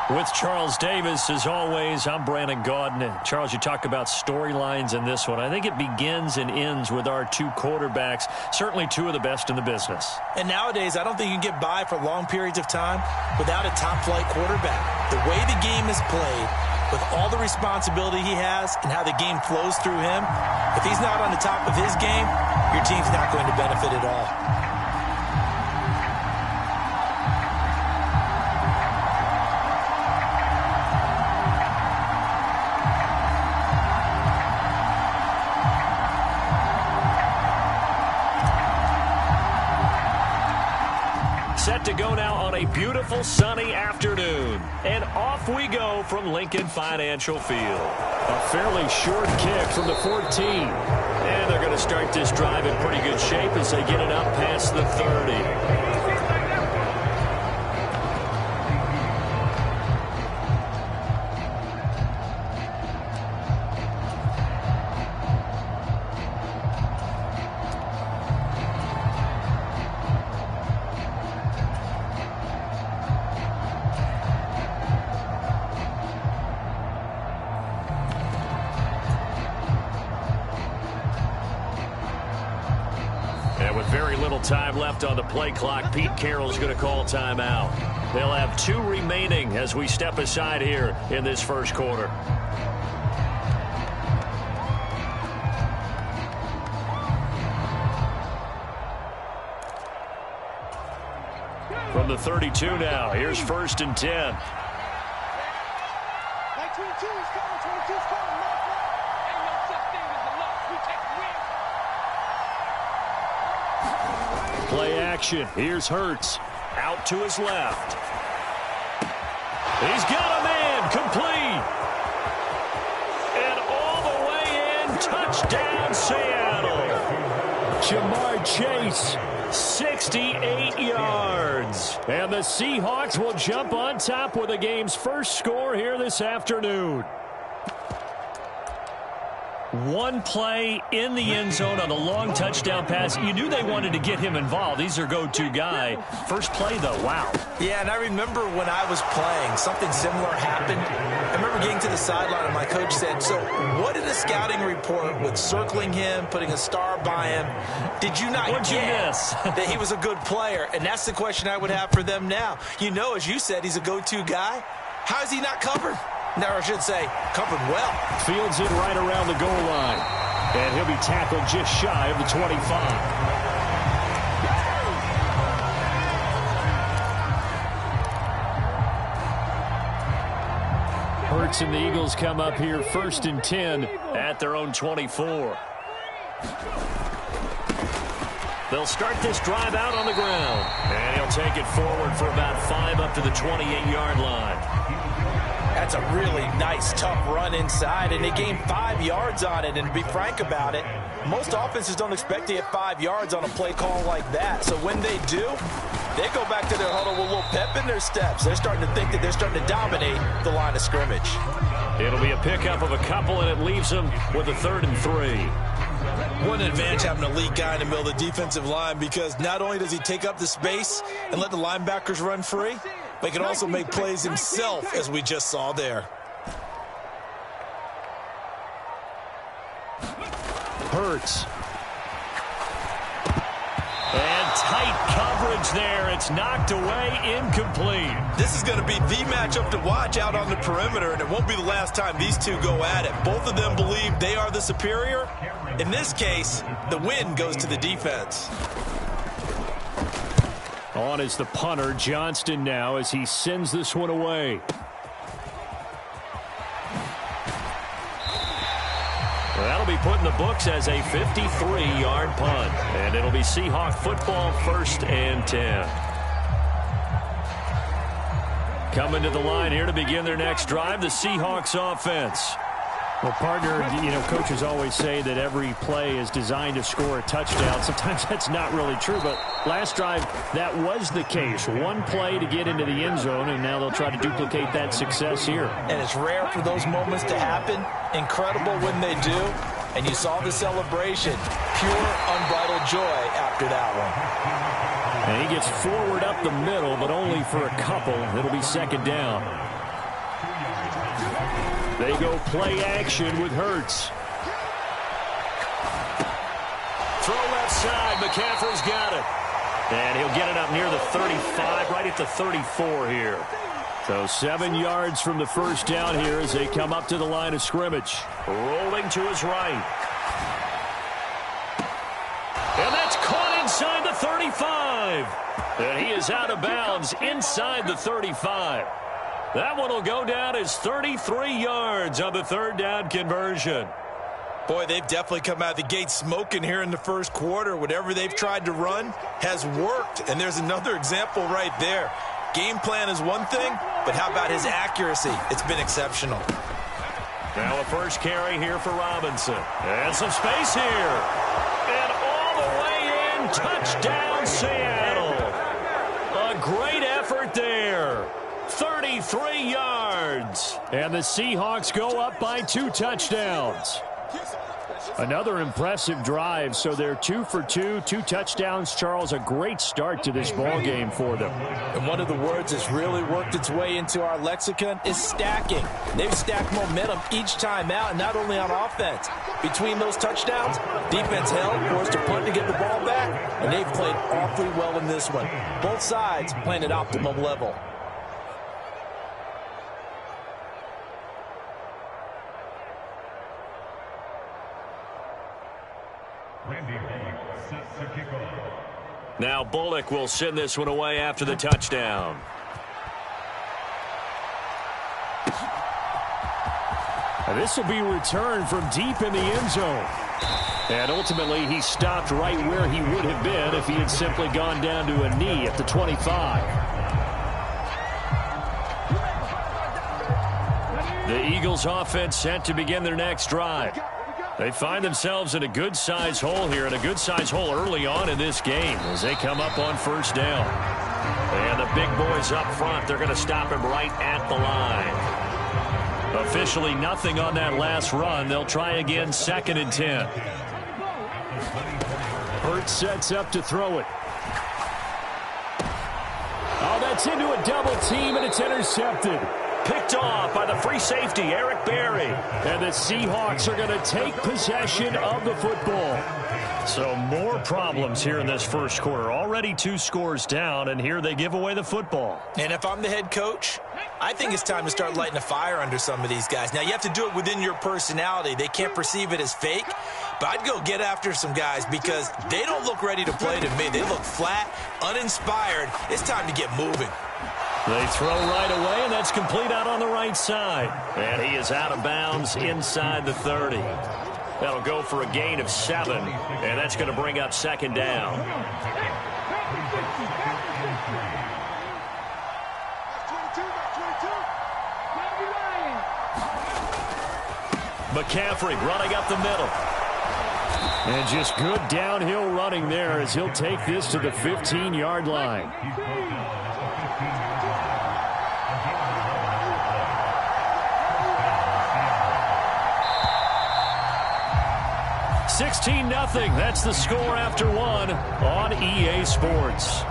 With Charles Davis, as always, I'm Brandon Gaudin. Charles, you talk about storylines in this one. I think it begins and ends with our two quarterbacks, certainly two of the best in the business. And nowadays, I don't think you can get by for long periods of time without a top-flight quarterback. The way the game is played, with all the responsibility he has and how the game flows through him, if he's not on the top of his game, your team's not going to benefit at all. Set to go now on a beautiful sunny afternoon. And off we go from Lincoln Financial Field. A fairly short kick from the 14. And they're going to start this drive in pretty good shape as they get it up past the 30. Very little time left on the play clock. Pete Carroll's going to call timeout. They'll have 2 remaining as we step aside here in this first quarter. From the 32 now, here's 1st and 10. Play action. Here's Hurts. Out to his left. He's got a man. Complete. And all the way in. Touchdown, Seattle. Jamar Chase. 68 yards. And the Seahawks will jump on top with the game's first score here this afternoon. One play in the end zone on a long touchdown pass. You knew they wanted to get him involved. He's their go-to guy. First play, though, wow. Yeah, and I remember when I was playing, something similar happened. I remember getting to the sideline, and my coach said, so what did the scouting report with circling him, putting a star by him, did you not What'd you miss? that he was a good player? And that's the question I would have for them now. You know, as you said, he's a go-to guy. How is he not covered? No, I should say, covered well. Fields it right around the goal line. And he'll be tackled just shy of the 25. Hurts and the Eagles come up here 1st and 10 at their own 24. They'll start this drive out on the ground. And he'll take it forward for about 5 up to the 28-yard line. That's a really nice, tough run inside, and they gained 5 yards on it. And to be frank about it, most offenses don't expect to get 5 yards on a play call like that. So when they do, they go back to their huddle with a little pep in their steps. They're starting to think that they're starting to dominate the line of scrimmage. It'll be a pickup of a couple, and it leaves them with a 3rd and 3. What an advantage having an elite guy in the middle of the defensive line, because not only does he take up the space and let the linebackers run free, but he can also make plays himself, as we just saw there. Hurts. And tight coverage there. It's knocked away, incomplete. This is going to be the matchup to watch out on the perimeter, and it won't be the last time these two go at it. Both of them believe they are the superior. In this case, the win goes to the defense. On is the punter, Johnston, now as he sends this one away. Well, that'll be put in the books as a 53-yard punt. And it'll be Seahawk football 1st and 10. Coming to the line here to begin their next drive, the Seahawks offense. Well, partner, you know, coaches always say that every play is designed to score a touchdown. Sometimes that's not really true, but last drive, that was the case. One play to get into the end zone, and now they'll try to duplicate that success here. And it's rare for those moments to happen. Incredible when they do. And you saw the celebration. Pure, unbridled joy after that one. And he gets forward up the middle, but only for a couple. It'll be 2nd down. They go play action with Hurts. Throw left side. McCaffrey's got it. And he'll get it up near the 35, right at the 34 here. So 7 yards from the first down here as they come up to the line of scrimmage. Rolling to his right. And that's caught inside the 35. And he is out of bounds inside the 35. That one will go down as 33 yards on the third down conversion. Boy, they've definitely come out of the gate smoking here in the first quarter. Whatever they've tried to run has worked. And there's another example right there. Game plan is one thing, but how about his accuracy? It's been exceptional. Now a first carry here for Robinson. And some space here. And all the way in. Touchdown, Seattle. A great effort there. 33 yards. And the Seahawks go up by 2 touchdowns. Another impressive drive, so they're 2 for 2, 2 touchdowns. Charles, a great start to this ball game for them. And one of the words that's really worked its way into our lexicon is stacking. They've stacked momentum each time out, and not only on offense. Between those touchdowns, defense held, forced to punt to get the ball back, and they've played awfully well in this one. Both sides playing at optimum level. Now Bullock will send this one away after the touchdown. And this will be returned from deep in the end zone. And ultimately he stopped right where he would have been if he had simply gone down to a knee at the 25. The Eagles offense set to begin their next drive. They find themselves in a good-sized hole here, and a good-sized hole early on in this game as they come up on first down. And the big boys up front, they're going to stop him right at the line. Officially nothing on that last run. They'll try again, 2nd and 10. Hurts sets up to throw it. Oh, that's into a double team, and it's intercepted. Picked off by the free safety, Eric Berry. And the Seahawks are going to take possession of the football. So more problems here in this first quarter. Already 2 scores down, and here they give away the football. And if I'm the head coach, I think it's time to start lighting a fire under some of these guys. Now, you have to do it within your personality. They can't perceive it as fake. But I'd go get after some guys because they don't look ready to play to me. They look flat, uninspired. It's time to get moving. They throw right away, and that's complete out on the right side. And he is out of bounds inside the 30. That'll go for a gain of 7, and that's going to bring up 2nd down. McCaffrey running up the middle. And just good downhill running there as he'll take this to the 15-yard line. 16-0. That's the score after 1 on EA Sports.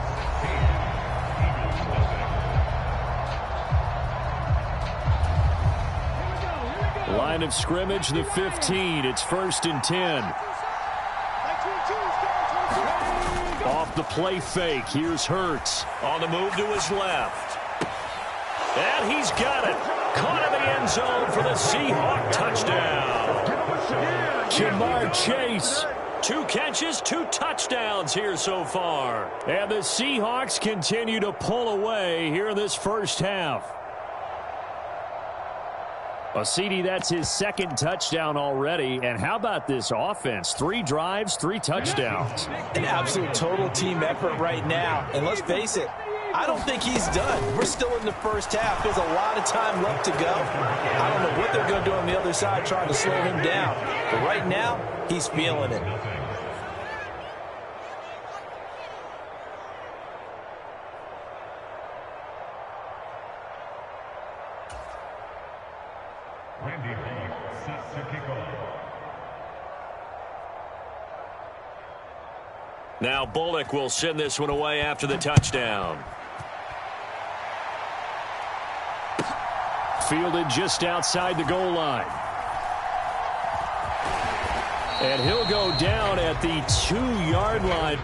Line of scrimmage, the 15. It's 1st and 10. Off the play fake. Here's Hurts on the move to his left. And he's got it. Caught in the end zone for the Seahawk touchdown. Jamar Chase. 2 catches, 2 touchdowns here so far. And the Seahawks continue to pull away here in this first half. Well, CD, that's his 2nd touchdown already. And how about this offense? 3 drives, 3 touchdowns. An absolute total team effort right now. And let's face it, I don't think he's done. We're still in the first half. There's a lot of time left to go. I don't know what they're going to do on the other side trying to slow him down. But right now, he's feeling it. Now Bullock will send this one away after the touchdown. Fielded just outside the goal line. And he'll go down at the 2-yard line.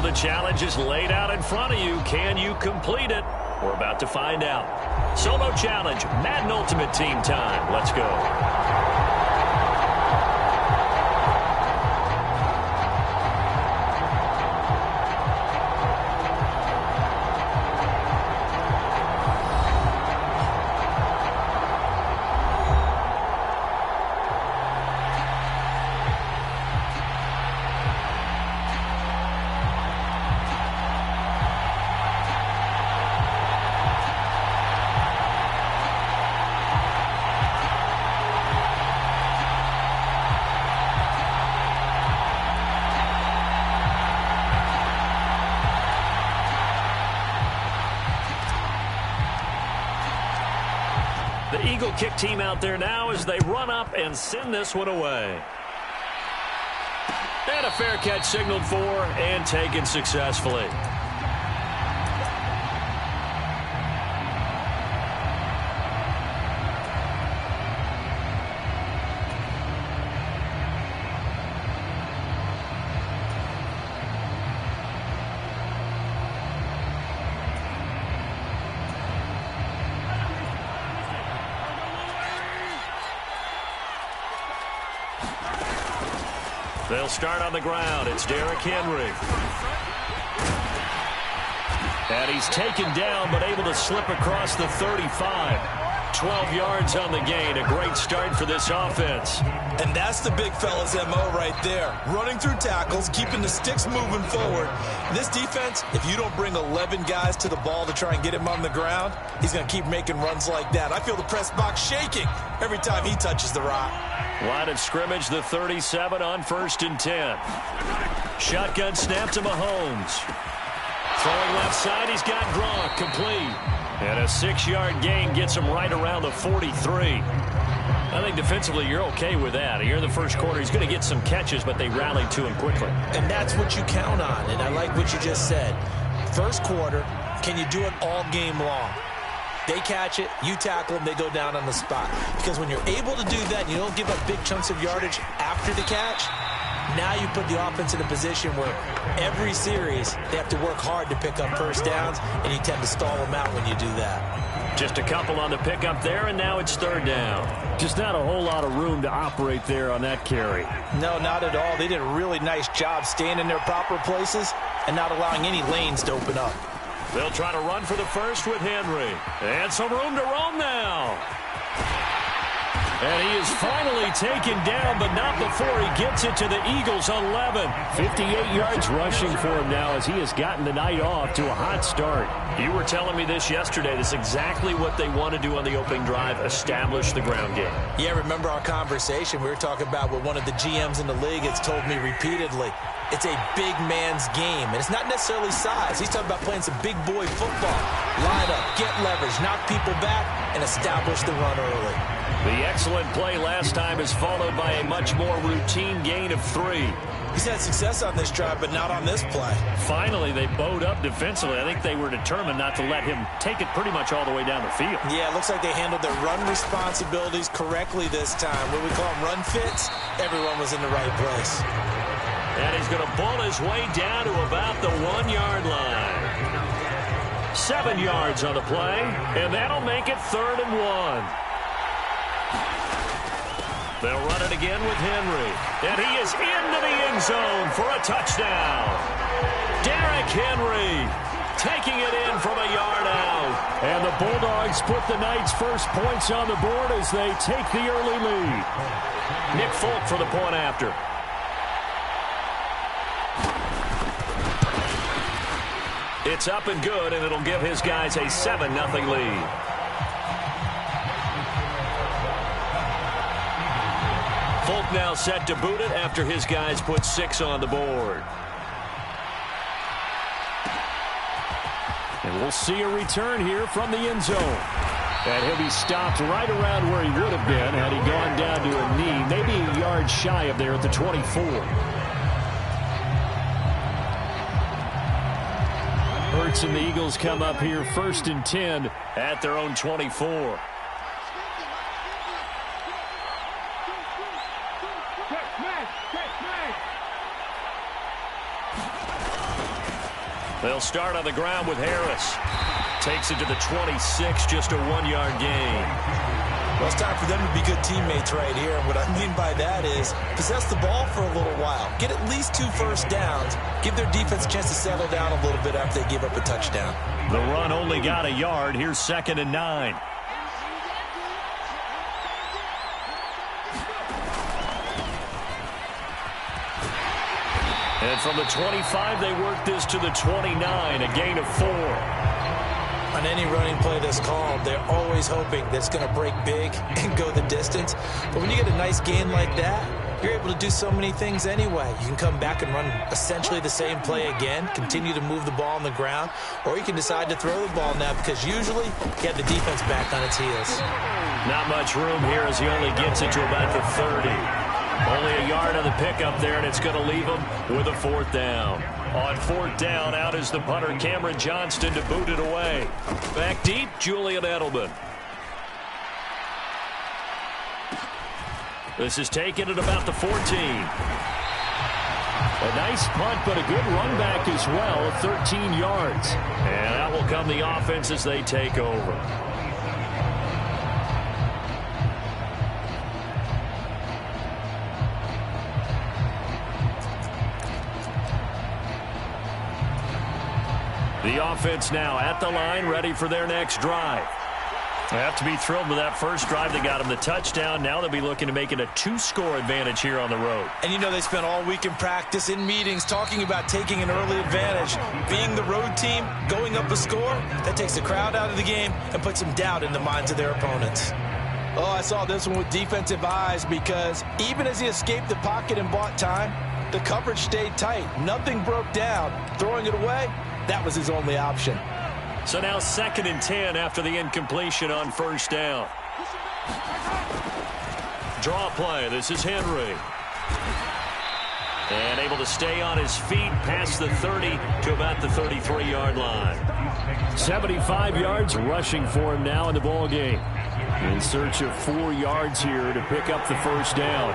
the challenge is laid out in front of you. Can you complete it? We're about to find out. Solo challenge, Madden Ultimate Team time. Let's go. The Eagle kick team out there now as they run up and send this one away. And a fair catch signaled for and taken successfully. They'll start on the ground. It's Derrick Henry. And he's taken down but able to slip across the 35. 12 yards on the gain. A great start for this offense. And that's the big fella's MO right there. Running through tackles, keeping the sticks moving forward. This defense, if you don't bring 11 guys to the ball to try and get him on the ground, he's going to keep making runs like that. I feel the press box shaking every time he touches the rock. Line of scrimmage, the 37 on 1st and 10. Shotgun snap to Mahomes. Throwing left side, he's got Gronk, complete. And a 6-yard gain gets him right around the 43. I think defensively you're okay with that. Here in the first quarter, he's going to get some catches, but they rallied to him quickly. And that's what you count on, and I like what you just said. First quarter, can you do it all game long? They catch it, you tackle them, they go down on the spot. Because when you're able to do that, and you don't give up big chunks of yardage after the catch, now you put the offense in a position where every series they have to work hard to pick up first downs, and you tend to stall them out when you do that. Just a couple on the pickup there, and now it's 3rd down. Just not a whole lot of room to operate there on that carry. No, not at all. They did a really nice job staying in their proper places and not allowing any lanes to open up. They'll try to run for the first with Henry. And some room to roam now. And he is finally taken down, but not before he gets it to the Eagles' 11. 58 yards rushing for him now as he has gotten the night off to a hot start. You were telling me this yesterday. This is exactly what they want to do on the opening drive, establish the ground game. Yeah, remember our conversation? We were talking about what one of the GMs in the league has told me repeatedly. It's a big man's game, and it's not necessarily size. He's talking about playing some big boy football. Line up, get leverage, knock people back, and establish the run early. The excellent play last time is followed by a much more routine gain of 3. He's had success on this drive, but not on this play. Finally, they bowed up defensively. I think they were determined not to let him take it pretty much all the way down the field. Yeah, it looks like they handled their run responsibilities correctly this time. What we call them run fits, everyone was in the right place. And he's going to bull his way down to about the 1-yard line. 7 yards on the play, and that'll make it 3rd and 1. They'll run it again with Henry. And he is into the end zone for a touchdown. Derrick Henry taking it in from a yard out. And the Bulldogs put the night's first points on the board as they take the early lead. Nick Folk for the point after. It's up and good, and it'll give his guys a 7-0 lead. Folk now set to boot it after his guys put 6 on the board. And we'll see a return here from the end zone. And he'll be stopped right around where he would have been had he gone down to a knee, maybe a yard shy of there at the 24. Hurts and the Eagles come up here 1st and 10 at their own 24. They'll start on the ground with Harris. Takes it to the 26, just a 1-yard gain. Well, it's time for them to be good teammates right here. And what I mean by that is possess the ball for a little while. Get at least 2 first downs. Give their defense a chance to settle down a little bit after they give up a touchdown. The run only got a yard. Here's 2nd and 9. And from the 25, they work this to the 29, a gain of 4. On any running play that's called, they're always hoping that it's going to break big and go the distance. But when you get a nice gain like that, you're able to do so many things anyway. You can come back and run essentially the same play again, continue to move the ball on the ground, or you can decide to throw the ball now because usually you have the defense back on its heels. Not much room here as he only gets it to about the 30. Only a yard on the pickup there, and it's going to leave him with a 4th down. On 4th down, out is the punter, Cameron Johnston, to boot it away. Back deep, Julian Edelman. This is taken at about the 14. A nice punt, but a good run back as well, 13 yards. And that will come the offense as they take over. The offense now at the line, ready for their next drive. They have to be thrilled with that first drive. They got them the touchdown. Now they'll be looking to make it a 2-score advantage here on the road. And you know they spent all week in practice, in meetings, talking about taking an early advantage. Being the road team, going up a score, that takes the crowd out of the game and puts some doubt in the minds of their opponents. Oh, I saw this one with defensive eyes because even as he escaped the pocket and bought time, the coverage stayed tight. Nothing broke down. Throwing it away, that was his only option. So now 2nd and 10 after the incompletion on 1st down. Draw play. This is Henry. And able to stay on his feet past the 30 to about the 33-yard line. 75 yards rushing for him now in the ball game. In search of 4 yards here to pick up the 1st down.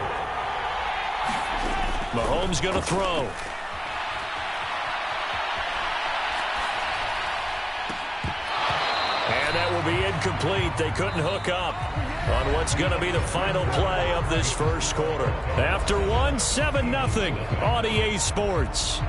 Mahomes going to throw. And that will be incomplete. They couldn't hook up on what's going to be the final play of this first quarter. After one, 7-0 on EA Sports.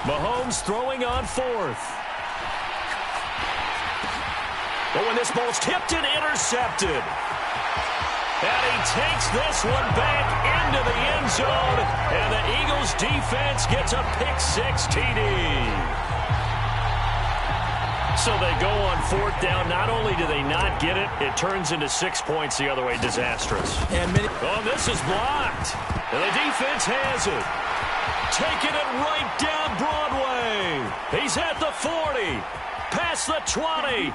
Mahomes throwing on 4th. But when this ball's tipped and intercepted. And he takes this one back into the end zone. And the Eagles defense gets a pick-6 TD. So they go on 4th down. Not only do they not get it, it turns into 6 points the other way. Disastrous. Oh, this is blocked. And the defense has it. Taking it right down Broadway. He's at the 40. Past the 20.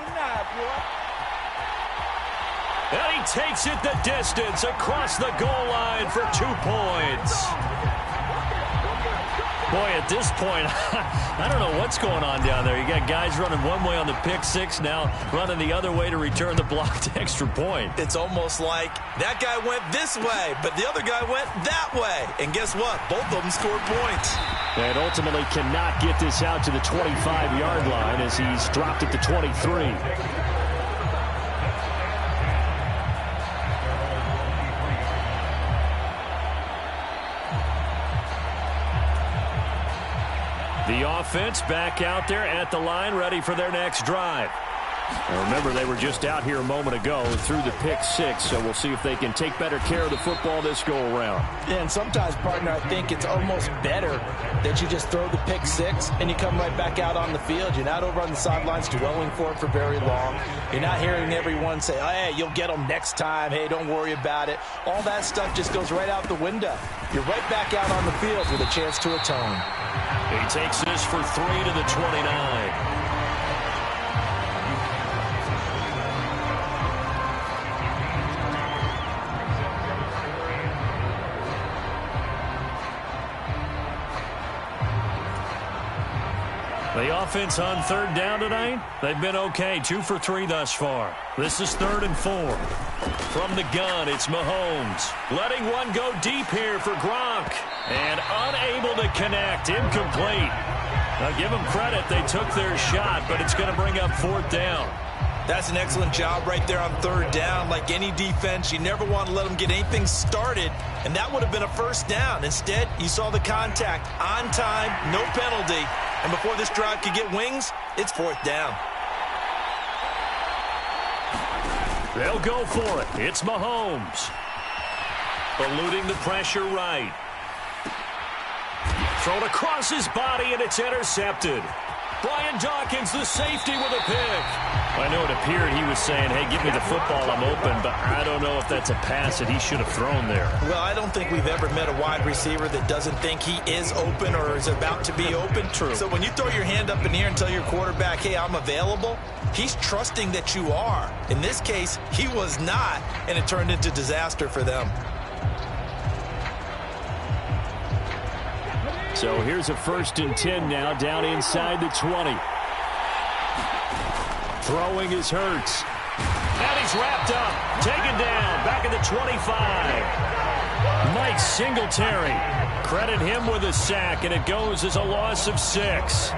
And he takes it the distance across the goal line for 2 points. Boy, at this point, I don't know what's going on down there. You got guys running one way on the pick-6, now running the other way to return the blocked extra point. It's almost like that guy went this way, but the other guy went that way. And guess what? Both of them scored points. And ultimately cannot get this out to the 25-yard line as he's dropped at the 23. The offense back out there at the line, ready for their next drive. Now remember, they were just out here a moment ago through the pick-6, so we'll see if they can take better care of the football this go-around. Yeah, and sometimes, partner, I think it's almost better that you just throw the pick-6 and you come right back out on the field. You're not over on the sidelines dwelling for it for very long. You're not hearing everyone say, oh, hey, you'll get them next time. Hey, don't worry about it. All that stuff just goes right out the window. You're right back out on the field with a chance to atone. He takes this for 3 to the 29. offense on third down tonight? They've been okay, 2 for 3 thus far. This is 3rd and 4. From the gun, it's Mahomes. Letting one go deep here for Gronk. And unable to connect, incomplete. Now give them credit, they took their shot, but it's going to bring up 4th down. That's an excellent job right there on 3rd down. Like any defense, you never want to let them get anything started, and that would have been a 1st down. Instead, you saw the contact on time, no penalty, and before this drive could get wings, it's 4th down. They'll go for it. It's Mahomes. Eluding the pressure right. Thrown across his body, and it's intercepted. Brian Dawkins, the safety, with a pick. I know it appeared he was saying, hey, give me the football, I'm open, but I don't know if that's a pass that he should have thrown there. Well, I don't think we've ever met a wide receiver that doesn't think he is open or is about to be open. True. So when you throw your hand up in the air and tell your quarterback, hey, I'm available, he's trusting that you are. In this case, he was not, and it turned into disaster for them. So here's a 1st and 10 now, down inside the 20. Throwing is Hurts. And he's wrapped up. Taken down. Back at the 25. Mike Singletary. Credit him with a sack, and it goes as a loss of 6.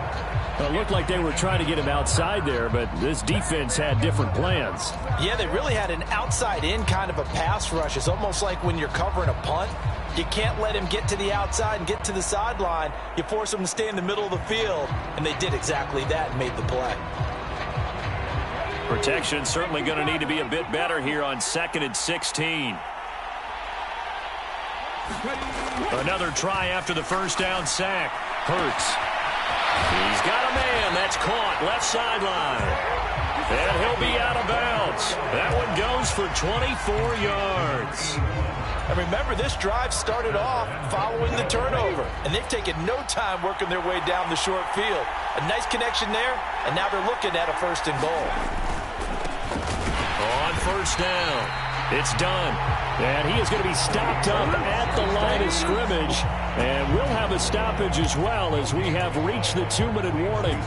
Well, it looked like they were trying to get him outside there, but this defense had different plans. Yeah, they really had an outside-in kind of a pass rush. It's almost like when you're covering a punt. You can't let him get to the outside and get to the sideline. You force him to stay in the middle of the field, and they did exactly that and made the play. Protection certainly going to need to be a bit better here on 2nd and 16. Another try after the 1st down sack. Hurts. He's got a man. That's caught. Left sideline. And he'll be out of bounds. That one goes for 24 yards. And remember, this drive started off following the turnover, and they've taken no time working their way down the short field. A nice connection there, and now they're looking at a 1st and goal. On 1st down, it's done. And he is going to be stopped up at the line of scrimmage, and we'll have a stoppage as well as we have reached the 2-minute warning.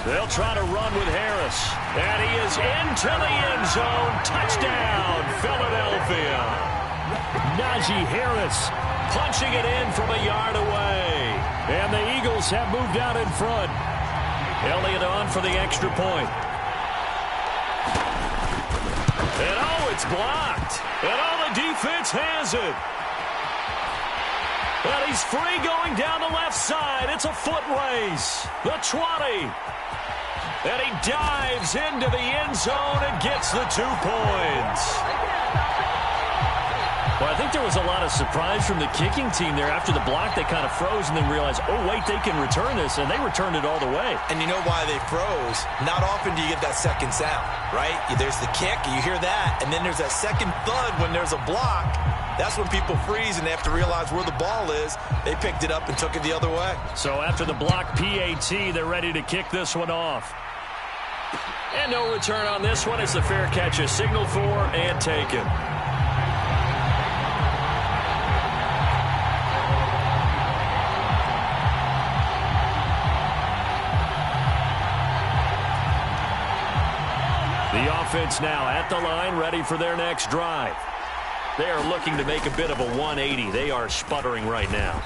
They'll try to run with Harris. And he is into the end zone. Touchdown, Philadelphia. Najee Harris punching it in from a yard away. And the Eagles have moved out in front. Elliott on for the extra point. And oh, it's blocked. And oh, the defense has it. And he's free going down the left side. It's a foot race. The 20. And he dives into the end zone and gets the 2 points. Well, I think there was a lot of surprise from the kicking team there. After the block, they kind of froze and then realized, oh, wait, they can return this, and they returned it all the way. And you know why they froze? Not often do you get that second sound, right? There's the kick, you hear that, and then there's that second thud when there's a block. That's when people freeze and they have to realize where the ball is. They picked it up and took it the other way. So after the block PAT, they're ready to kick this one off. And no return on this one as the fair catch is signaled for and taken. The offense now at the line, ready for their next drive. They are looking to make a bit of a 180. They are sputtering right now.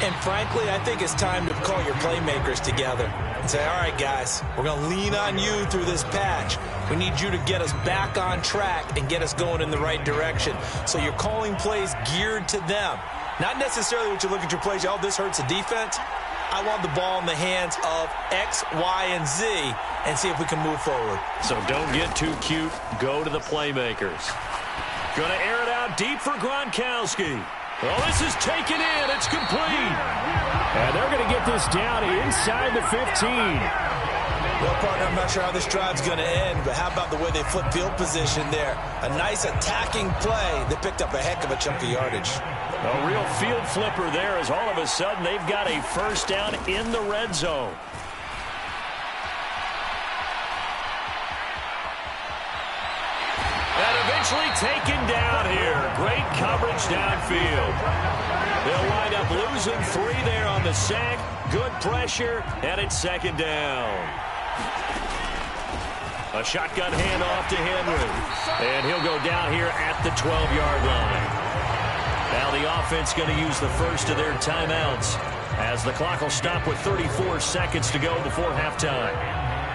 And frankly, I think it's time to call your playmakers together and say, all right, guys, we're going to lean on you through this patch. We need you to get us back on track and get us going in the right direction. So you're calling plays geared to them. Not necessarily what you look at your plays, oh, this hurts the defense. I want the ball in the hands of X, Y, and Z and see if we can move forward. So don't get too cute. Go to the playmakers. Going to air it out deep for Gronkowski. Well, this is taken in. It's complete. And they're going to get this down inside the 15. Well, partner, I'm not sure how this drive's going to end, but how about the way they flip field position there? A nice attacking play. They picked up a heck of a chunk of yardage. A real field flipper there as all of a sudden they've got a 1st down in the red zone. eventually taken down here. Great coverage downfield. They'll wind up losing 3 there on the sack. Good pressure, and it's second down. A shotgun handoff to Henry. And he'll go down here at the 12-yard line. Now the offense going to use the first of their timeouts as the clock will stop with 34 seconds to go before halftime.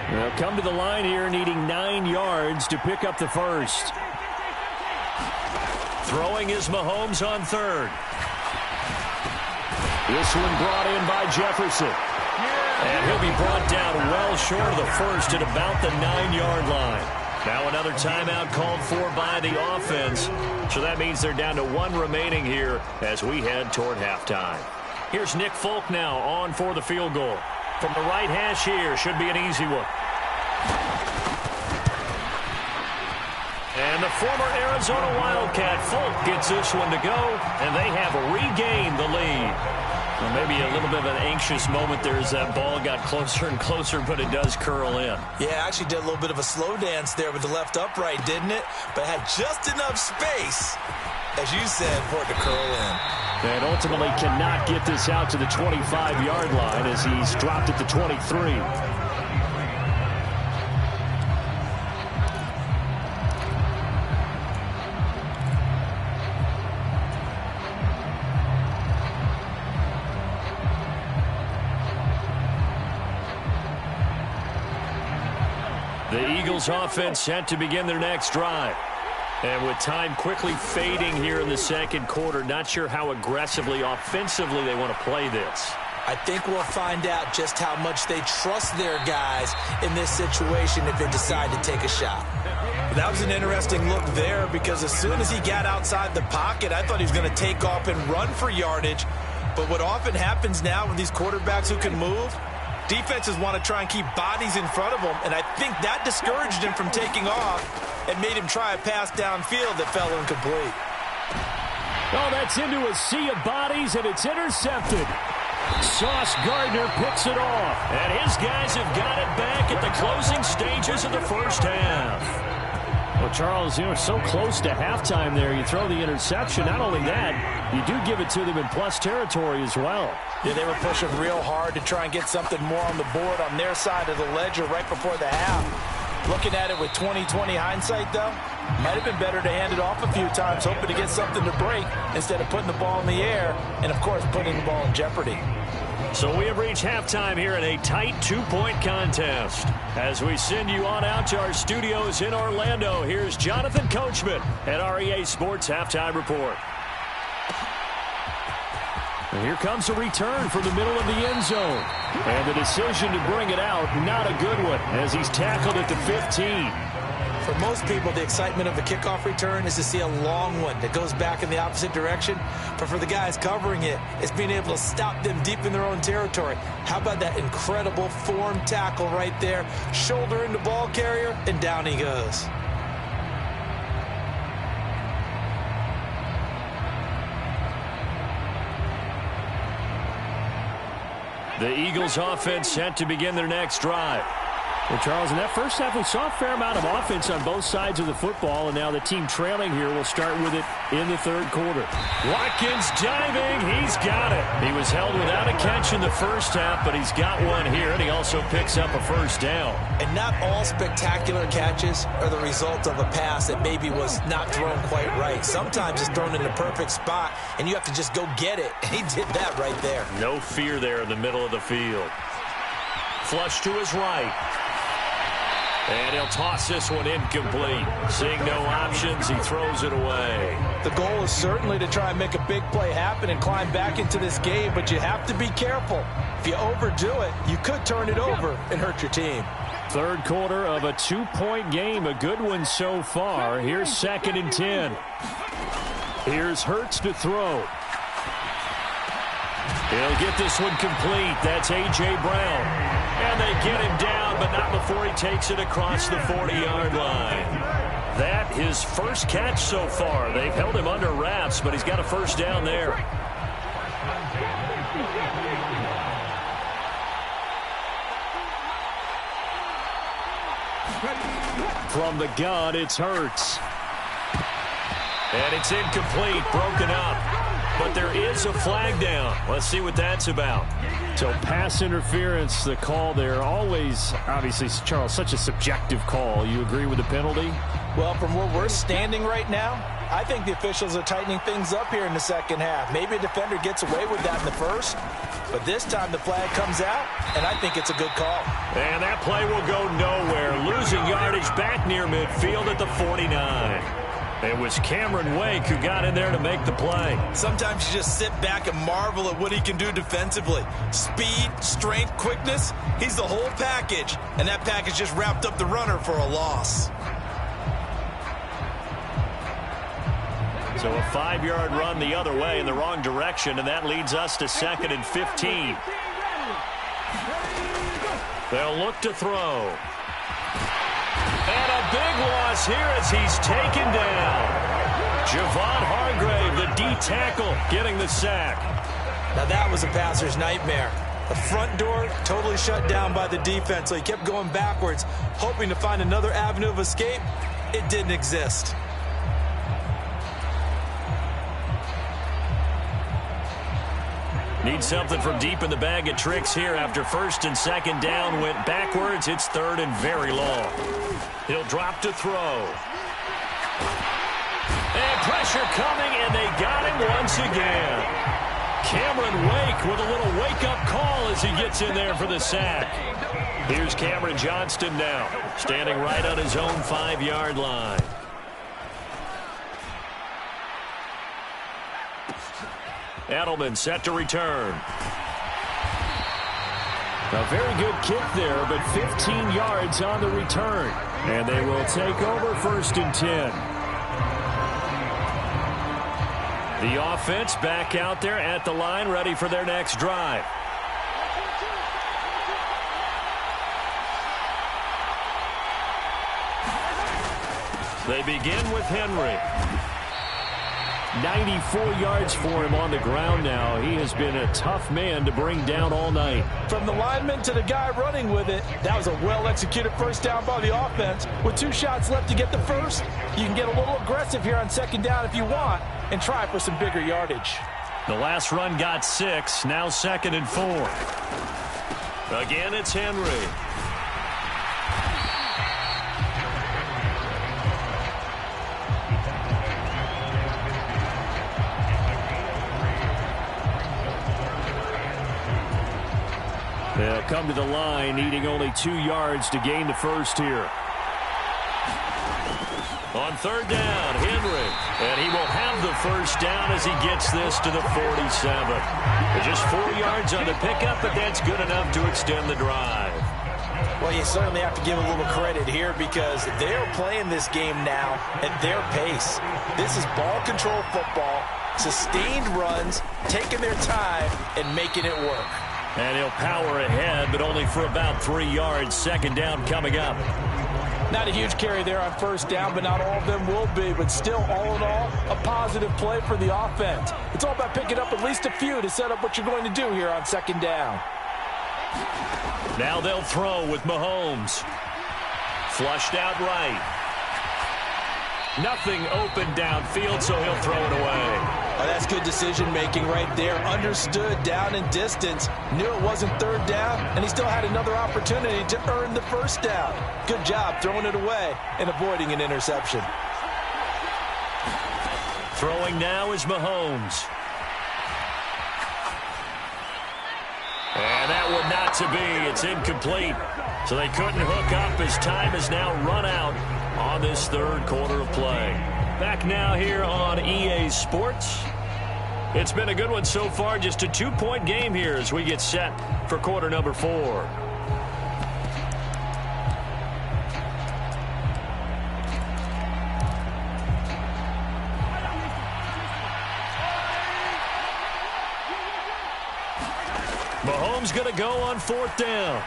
They'll come to the line here needing 9 yards to pick up the first. Throwing is Mahomes on third. This one brought in by Jefferson. And he'll be brought down well short of the first at about the 9-yard line. Now another timeout called for by the offense. So that means they're down to 1 remaining here as we head toward halftime. Here's Nick Folk now on for the field goal. From the right hash here, should be an easy one. And the former Arizona Wildcat, Folk, gets this one to go, and they have regained the lead. Well, maybe a little bit of an anxious moment there as that ball got closer and closer, but it does curl in. Yeah, actually did a little bit of a slow dance there with the left upright, didn't it? But had just enough space, as you said, for it to curl in. And ultimately cannot get this out to the 25-yard line as he's dropped at the 23. The Eagles offense set to begin their next drive. And with time quickly fading here in the second quarter, not sure how aggressively, offensively they want to play this. I think we'll find out just how much they trust their guys in this situation if they decide to take a shot. That was an interesting look there because as soon as he got outside the pocket, I thought he was going to take off and run for yardage. But what often happens now with these quarterbacks who can move, defenses want to try and keep bodies in front of them, and I think that discouraged him from taking off and made him try a pass downfield that fell incomplete. Oh, that's into a sea of bodies, and it's intercepted. Sauce Gardner picks it off, and his guys have got it back at the closing stages of the first half. Well, Charles, so close to halftime there. You throw the interception. Not only that, you do give it to them in plus territory as well. Yeah, they were pushing real hard to try and get something more on the board on their side of the ledger right before the half. Looking at it with 20/20 hindsight, though, might have been better to hand it off a few times, hoping to get something to break instead of putting the ball in the air and, of course, putting the ball in jeopardy. So we have reached halftime here in a tight 2-point contest. As we send you on out to our studios in Orlando, here's Jonathan Coachman at REA Sports Halftime Report. And here comes a return from the middle of the end zone. And the decision to bring it out, not a good one, as he's tackled at the 15. For most people, the excitement of the kickoff return is to see a long one that goes back in the opposite direction. But for the guys covering it, it's being able to stop them deep in their own territory. How about that incredible form tackle right there? Shoulder into ball carrier, and down he goes. The Eagles offense set to begin their next drive. Well, Charles, in that first half, we saw a fair amount of offense on both sides of the football, and now the team trailing here will start with it in the third quarter. Watkins diving. He's got it. He was held without a catch in the first half, but he's got one here, and he also picks up a first down. And not all spectacular catches are the result of a pass that maybe was not thrown quite right. Sometimes it's thrown in the perfect spot, and you have to just go get it. And he did that right there. No fear there in the middle of the field. Flush to his right. And he'll toss this one incomplete. Seeing no options, he throws it away. The goal is certainly to try and make a big play happen and climb back into this game, but you have to be careful. If you overdo it, you could turn it over and hurt your team. Third quarter of a 2-point game. A good one so far. Here's 2nd and 10. Here's Hurts to throw. He'll get this one complete. That's A.J. Brown. And they get him down, but not before he takes it across the 40-yard line. That his first catch so far. They've held him under wraps, but he's got a first down there. From the gun, it's Hurts. And it's incomplete, broken up. But there is a flag down. Let's see what that's about. So pass interference, the call there. Always, obviously, Charles, such a subjective call. You agree with the penalty? Well, from where we're standing right now, I think the officials are tightening things up here in the second half. Maybe a defender gets away with that in the first, but this time the flag comes out, and I think it's a good call. And that play will go nowhere. Losing yardage back near midfield at the 49. It was Cameron Wake who got in there to make the play. Sometimes you just sit back and marvel at what he can do defensively. Speed, strength, quickness, he's the whole package. And that package just wrapped up the runner for a loss. So a 5-yard run the other way in the wrong direction, and that leads us to 2nd and 15. They'll look to throw. And a big loss here as he's taken down. Javon Hargrave, the D tackle, getting the sack. Now that was a passer's nightmare. The front door totally shut down by the defense, so he kept going backwards, hoping to find another avenue of escape. It didn't exist. Need something from deep in the bag of tricks here after 1st and 2nd down went backwards. It's 3rd and very long. He'll drop to throw. And pressure coming, and they got him once again. Cameron Wake with a little wake-up call as he gets in there for the sack. Here's Cameron Johnston now, standing right on his own 5-yard line. Edelman set to return. A very good kick there, but 15 yards on the return. And they will take over 1st and 10. The offense back out there at the line, ready for their next drive. They begin with Henry. 94 yards for him on the ground now. He has been a tough man to bring down all night. From the lineman to the guy running with it, that was a well-executed first down by the offense. With 2 shots left to get the first, you can get a little aggressive here on 2nd down if you want and try for some bigger yardage. The last run got 6, now 2nd and 4. Again, it's Henry. They'll come to the line, needing only 2 yards to gain the first here. On 3rd down, Henry. And he will have the first down as he gets this to the 47. Just 4 yards on the pickup, but that's good enough to extend the drive. Well, you certainly have to give a little credit here because they're playing this game now at their pace. This is ball control football, sustained runs, taking their time and making it work. And he'll power ahead, but only for about 3 yards. 2nd down coming up. Not a huge carry there on 1st down, but not all of them will be. But still, all in all, a positive play for the offense. It's all about picking up at least a few to set up what you're going to do here on 2nd down. Now they'll throw with Mahomes. Flushed out right. Nothing open downfield, so he'll throw it away. Oh, that's good decision-making right there. Understood down and distance. Knew it wasn't 3rd down, and he still had another opportunity to earn the first down. Good job throwing it away and avoiding an interception. Throwing now is Mahomes. And that one not to be. It's incomplete. So they couldn't hook up as time has now run out on this 3rd quarter of play. Back now here on EA Sports. It's been a good one so far. Just a 2-point game here as we get set for quarter number 4. Mahomes going to go on 4th down.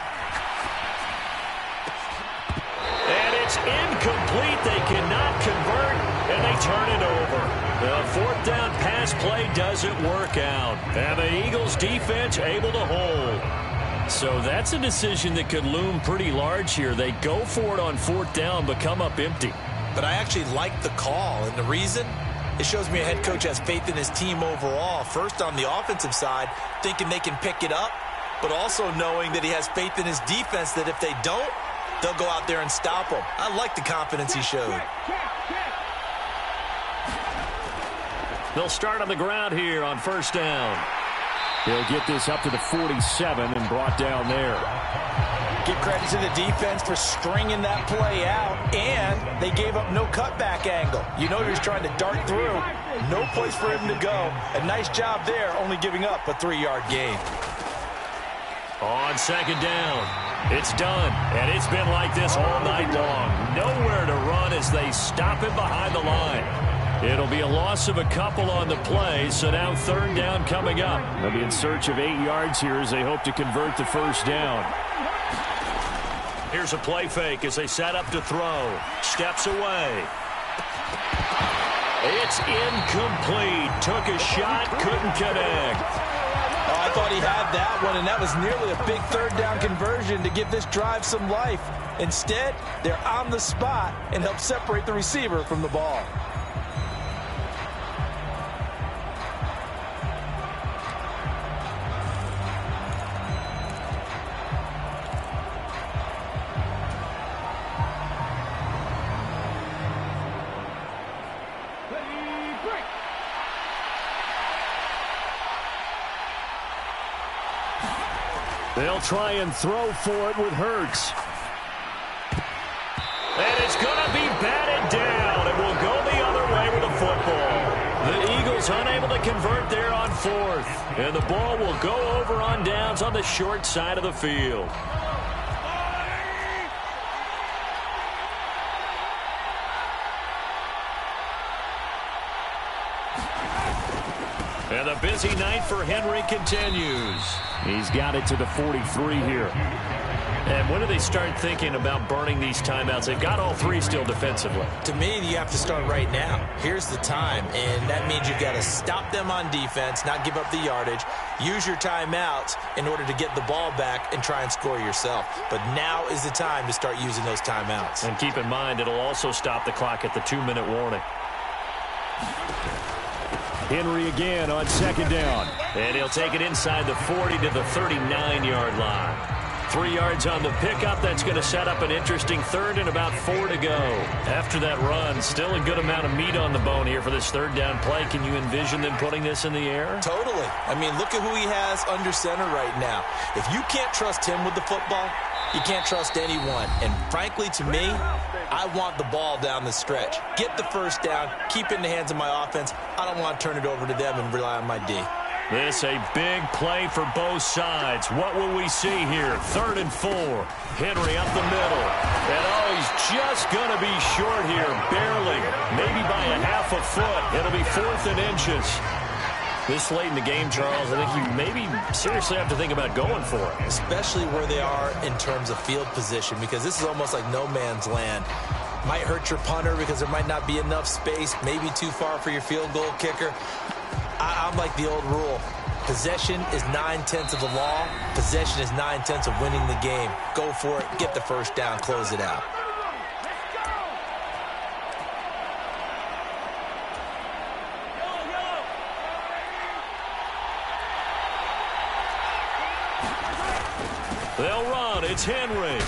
And it's incomplete. They cannot convert, and they turn it over. The 4th down pass play doesn't work out. And the Eagles defense able to hold. So that's a decision that could loom pretty large here. They go for it on 4th down, but come up empty. But I actually like the call, and the reason It shows me a head coach has faith in his team overall. First on the offensive side, thinking they can pick it up, but also knowing that he has faith in his defense that if they don't, they'll go out there and stop them. I like the confidence he showed. They'll start on the ground here on first down. They'll get this up to the 47 and brought down there. Give credit to the defense for stringing that play out, and they gave up no cutback angle. You know he was trying to dart through. No place for him to go. A nice job there, only giving up a 3-yard gain. On second down, it's done, and it's been like this all night long. Nowhere to run as they stop him behind the line. It'll be a loss of a couple on the play, so now third down coming up. They'll be in search of 8 yards here as they hope to convert the first down. Here's a play fake as they set up to throw. Steps away. It's incomplete. Took a shot, couldn't connect. Oh, I thought he had that one, and that was nearly a big third down conversion to give this drive some life. Instead, they're on the spot and help separate the receiver from the ball. They'll try and throw for it with Hurts. And it's going to be batted down. It will go the other way with the football. The Eagles unable to convert there on fourth. And the ball will go over on downs on the short side of the field. And the busy night for Henry continues. He's got it to the 43 here. And when do they start thinking about burning these timeouts? They've got all three still defensively. To me, you have to start right now. Here's the time, and that means you've got to stop them on defense, not give up the yardage, use your timeouts in order to get the ball back and try and score yourself. But now is the time to start using those timeouts. And keep in mind, it'll also stop the clock at the 2-minute warning. Henry again on second down. And he'll take it inside the 40 to the 39-yard line. 3 yards on the pickup. That's going to set up an interesting third and about 4 to go. After that run, still a good amount of meat on the bone here for this third down play. Can you envision them putting this in the air? Totally. I mean, look at who he has under center right now. If you can't trust him with the football, you can't trust anyone. And frankly, to me, I want the ball down the stretch. Get the first down, keep it in the hands of my offense. I don't want to turn it over to them and rely on my D. This a big play for both sides. What will we see here? 3rd and 4. Henry up the middle. And oh, he's just going to be short here, barely. Maybe by a half a foot. It'll be 4th and inches. This late in the game, Charles, I think you maybe seriously have to think about going for it. Especially where they are in terms of field position, because this is almost like no man's land. Might hurt your punter because there might not be enough space, maybe too far for your field goal kicker. I'm like the old rule. Possession is 9/10 of the law. Possession is 9/10 of winning the game. Go for it. Get the first down. Close it out. They'll run. It's Henry.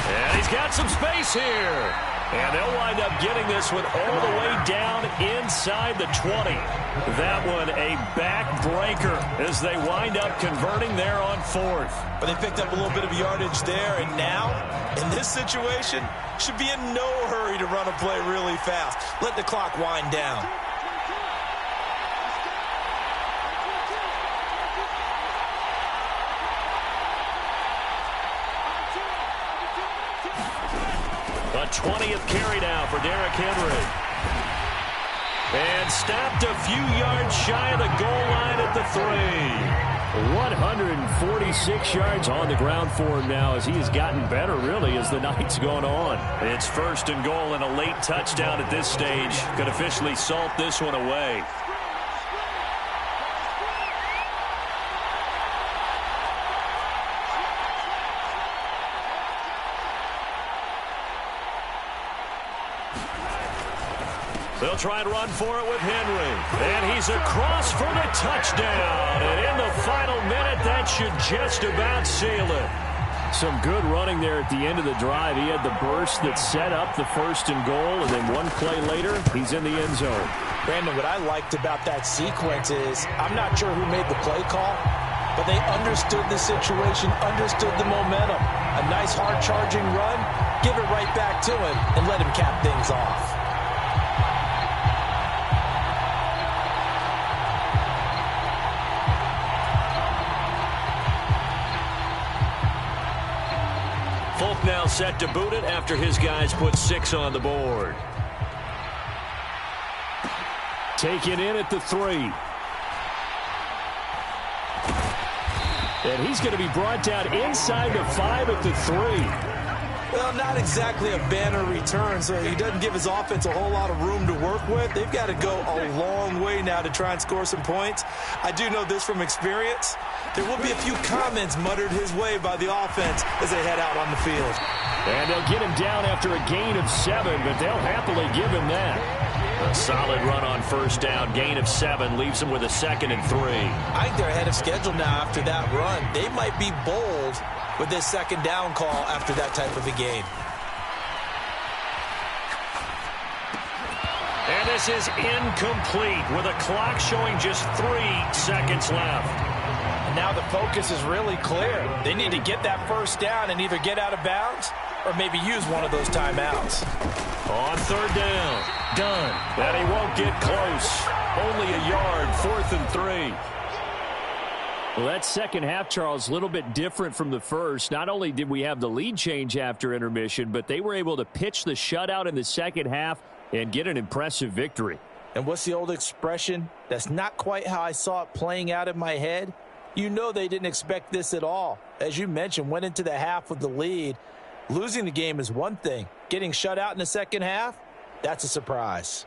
And he's got some space here. And they'll wind up getting this one all the way down inside the 20. That one a backbreaker as they wind up converting there on 4th. But they picked up a little bit of yardage there, and now, in this situation, should be in no hurry to run a play really fast. Let the clock wind down. A 20th carry now for Derrick Henry. And stopped a few yards shy of the goal line at the 3. 146 yards on the ground for him now as he has gotten better, really, as the night's gone on. It's 1st and goal and a late touchdown at this stage. Could officially salt this one away. They'll try and run for it with Henry. And he's across for the touchdown. And in the final minute, that should just about seal it. Some good running there at the end of the drive. He had the burst that set up the 1st and goal, and then one play later, he's in the end zone. Brandon, what I liked about that sequence is I'm not sure who made the play call, but they understood the situation, understood the momentum. A nice hard-charging run, give it right back to him, and let him cap things off. Folk now set to boot it after his guys put 6 on the board. Taken in at the 3. And he's going to be brought down inside the 5 at the 3. Well, not exactly a banner return, so he doesn't give his offense a whole lot of room to work with. They've got to go a long way now to try and score some points. I do know this from experience. There will be a few comments muttered his way by the offense as they head out on the field. And they'll get him down after a gain of 7, but they'll happily give him that. A solid run on 1st down, gain of 7, leaves him with a 2nd and 3. I think they're ahead of schedule now after that run. They might be bold with this 2nd down call after that type of a gain. And this is incomplete with a clock showing just 3 seconds left. And now the focus is really clear. They need to get that 1st down and either get out of bounds or maybe use one of those timeouts. On 3rd down, done. And he won't get close. Only a yard, 4th and 3. Well, that second half, Charles, a little bit different from the first. Not only did we have the lead change after intermission, but they were able to pitch the shutout in the second half and get an impressive victory. And what's the old expression? That's not quite how I saw it playing out in my head. You know they didn't expect this at all. As you mentioned, went into the half with the lead. Losing the game is one thing. Getting shut out in the second half, that's a surprise.